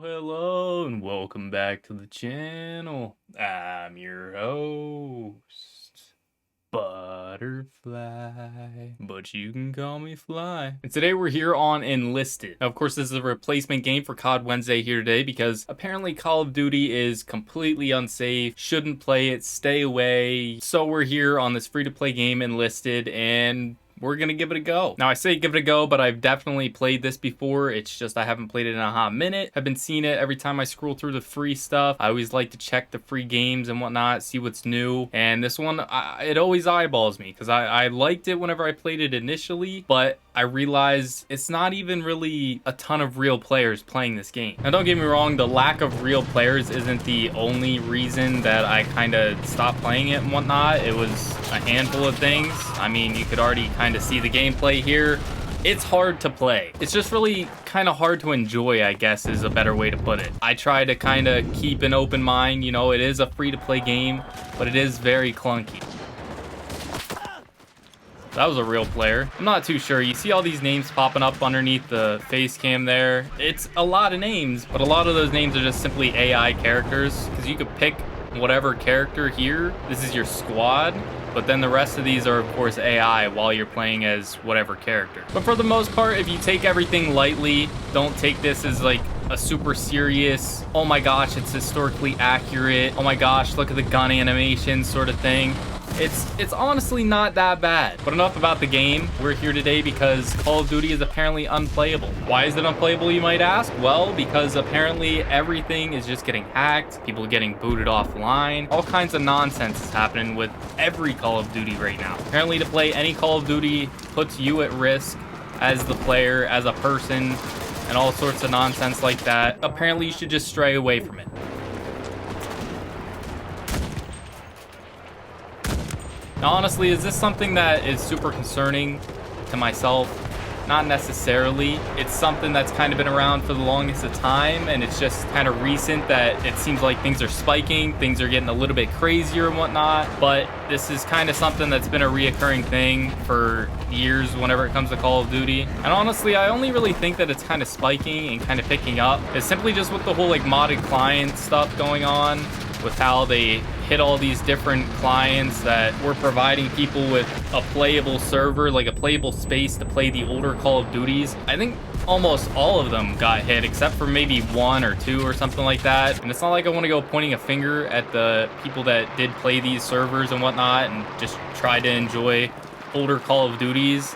Hello, and welcome back to the channel. I'm your host, Butterrflyy, but you can call me Fly. And today we're here on Enlisted. Now, of course, this is a replacement game for COD Wednesday here today because apparently Call of Duty is completely unsafe, shouldn't play it, stay away. So we're here on this free-to-play game, Enlisted, and we're gonna give it a go. Now I say give it a go, but I've definitely played this before. It's just I haven't played it in a hot minute. I've been seeing it every time I scroll through the free stuff. I always like to check the free games and whatnot, see what's new. And this one, it always eyeballs me because I liked it whenever I played it initially, but I realized it's not even really a ton of real players playing this game. Now don't get me wrong, the lack of real players isn't the only reason that I kind of stopped playing it and whatnot. It was a handful of things. I mean, you could already kind of see the gameplay here. It's hard to play. It's just really kind of hard to enjoy, I guess, is a better way to put it. I try to kind of keep an open mind. You know, it is a free-to-play game, but it is very clunky. That was a real player. I'm not too sure. You see all these names popping up underneath the face cam there. It's a lot of names, but a lot of those names are just simply AI characters because you could pick whatever character here. This is your squad. But then the rest of these are, of course, AI while you're playing as whatever character. But for the most part, if you take everything lightly, don't take this as like a super serious, oh my gosh, it's historically accurate, oh my gosh, look at the gun animation sort of thing. It's honestly not that bad. But enough about the game. We're here today because Call of Duty is apparently unplayable. Why is it unplayable, you might ask? Well, because apparently everything is just getting hacked, people are getting booted offline, all kinds of nonsense is happening with every Call of Duty right now. Apparently to play any Call of Duty puts you at risk as the player, as a person, and all sorts of nonsense like that. Apparently you should just stray away from it. Now, honestly, is this something that is super concerning to myself? Not necessarily. It's something that's kind of been around for the longest of time, and it's just kind of recent that it seems like things are spiking, things are getting a little bit crazier and whatnot, but this is kind of something that's been a reoccurring thing for years whenever it comes to Call of Duty. And honestly, I only really think that it's kind of spiking and kind of picking up. It's simply just with the whole like modded client stuff going on, with how they hit all these different clients that were providing people with a playable server, like a playable space to play the older Call of Duties. I think almost all of them got hit except for maybe one or two or something like that. And it's not like I want to go pointing a finger at the people that did play these servers and whatnot and just try to enjoy older Call of Duties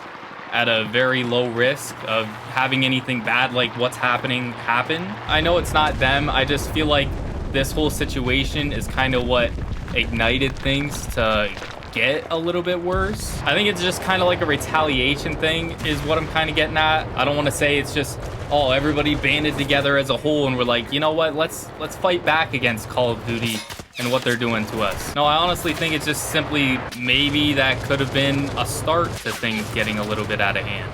at a very low risk of having anything bad like what's happening happen. I know it's not them. I just feel like this whole situation is kind of what ignited things to get a little bit worse. I think it's just kind of like a retaliation thing is what I'm kind of getting at. I don't want to say it's just, oh, everybody banded together as a whole and we're like, you know what, let's fight back against Call of Duty and what they're doing to us. No, I honestly think it's just simply maybe that could have been a start to things getting a little bit out of hand.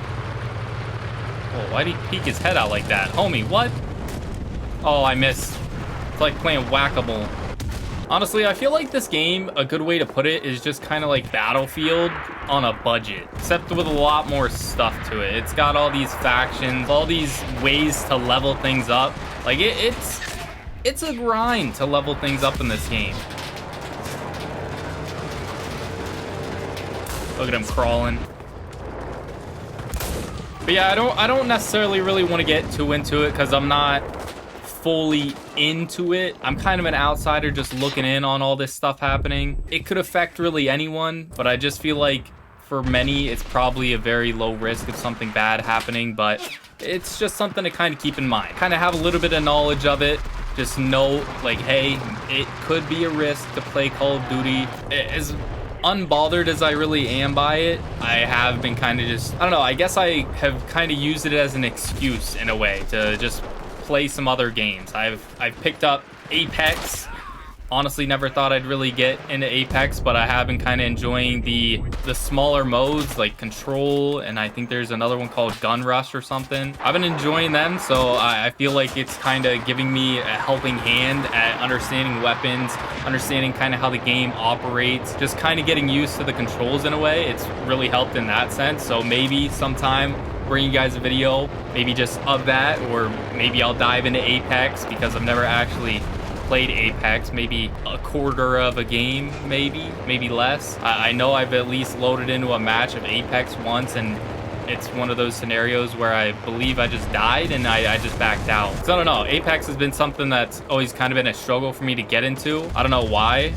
Oh, why'd he peek his head out like that? Homie, what? Oh, I missed. It's like playing whack-a-mole. Honestly, I feel like this game, a good way to put it, is just kind of like Battlefield on a budget, except with a lot more stuff to it. It's got all these factions, all these ways to level things up. Like, it's a grind to level things up in this game. Look at him crawling. But yeah, I don't necessarily really want to get too into it because I'm not fully into it. I'm kind of an outsider just looking in on all this stuff happening. It could affect really anyone, but I just feel like for many it's probably a very low risk of something bad happening, but it's just something to kind of keep in mind. Kind of have a little bit of knowledge of it. Just know, like, hey, it could be a risk to play Call of Duty. As unbothered as I really am by it, I have been kind of just, I don't know, I guess I have kind of used it as an excuse in a way to just play some other games. I've picked up Apex. Honestly, never thought I'd really get into Apex, but I have been kind of enjoying the smaller modes like Control, and I think there's another one called Gun Rush or something. I've been enjoying them, so I feel like it's kind of giving me a helping hand at understanding weapons, understanding kind of how the game operates, just kind of getting used to the controls in a way. It's really helped in that sense, so maybe sometime bring you guys a video, maybe just of that, or maybe I'll dive into Apex because I've never actually played Apex. Maybe a quarter of a game, maybe less. I know I've at least loaded into a match of Apex once, and it's one of those scenarios where I believe I just died and I just backed out. So I don't know. Apex has been something that's always kind of been a struggle for me to get into. I don't know why.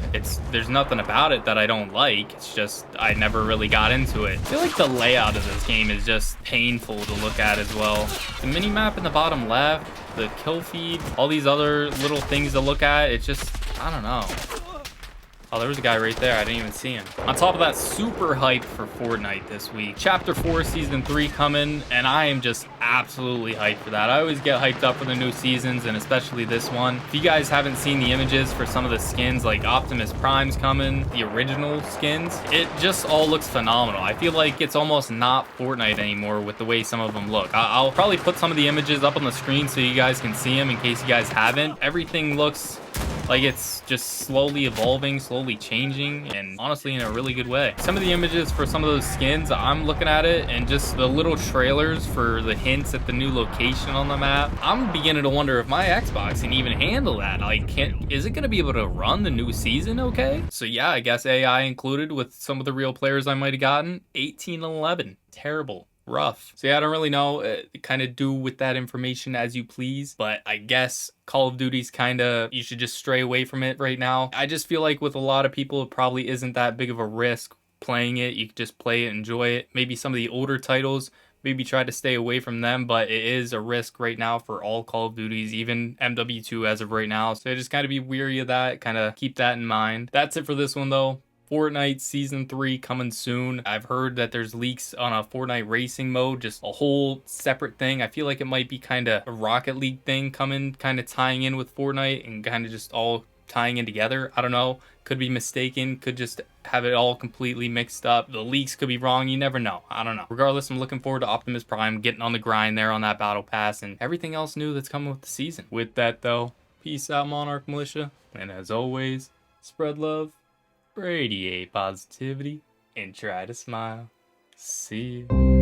There's nothing about it that I don't like. It's just I never really got into it. I feel like the layout of this game is just painful to look at as well. The mini map in the bottom left, the kill feed, all these other little things to look at. It's just, I don't know. Oh, there was a guy right there. I didn't even see him. On top of that, super hyped for Fortnite this week. Chapter 4, Season 3 coming, and I am just absolutely hyped for that. I always get hyped up for the new seasons, and especially this one. If you guys haven't seen the images for some of the skins, like Optimus Prime's coming, the original skins, it just all looks phenomenal. I feel like it's almost not Fortnite anymore with the way some of them look. I'll probably put some of the images up on the screen so you guys can see them in case you guys haven't. Everything looks like it's just slowly evolving, slowly changing, and honestly in a really good way. Some of the images for some of those skins, I'm looking at it, and just the little trailers for the hints at the new location on the map. I'm beginning to wonder if my Xbox can even handle that. Like, is it gonna be able to run the new season okay? So yeah, I guess AI included with some of the real players I might have gotten. 1811, terrible. Rough. So yeah, I don't really know. Kind of do with that information as you please, but I guess Call of Duty's kind of, you should just stray away from it right now. I just feel like with a lot of people, it probably isn't that big of a risk playing it. You can just play it, enjoy it. Maybe some of the older titles, maybe try to stay away from them, but it is a risk right now for all Call of Duties, even MW2 as of right now. So I just kind of be weary of that, kind of keep that in mind. That's it for this one though. Fortnite Season 3 coming soon. I've heard that there's leaks on a Fortnite racing mode, just a whole separate thing. I feel like it might be kind of a Rocket League thing coming, kind of tying in with Fortnite and kind of just all tying in together. I don't know. Could be mistaken. Could just have it all completely mixed up. The leaks could be wrong. You never know. I don't know. Regardless, I'm looking forward to Optimus Prime getting on the grind there on that battle pass and everything else new that's coming with the season. With that though, peace out, Monarch Militia. And as always, spread love, radiate positivity, and try to smile. See you.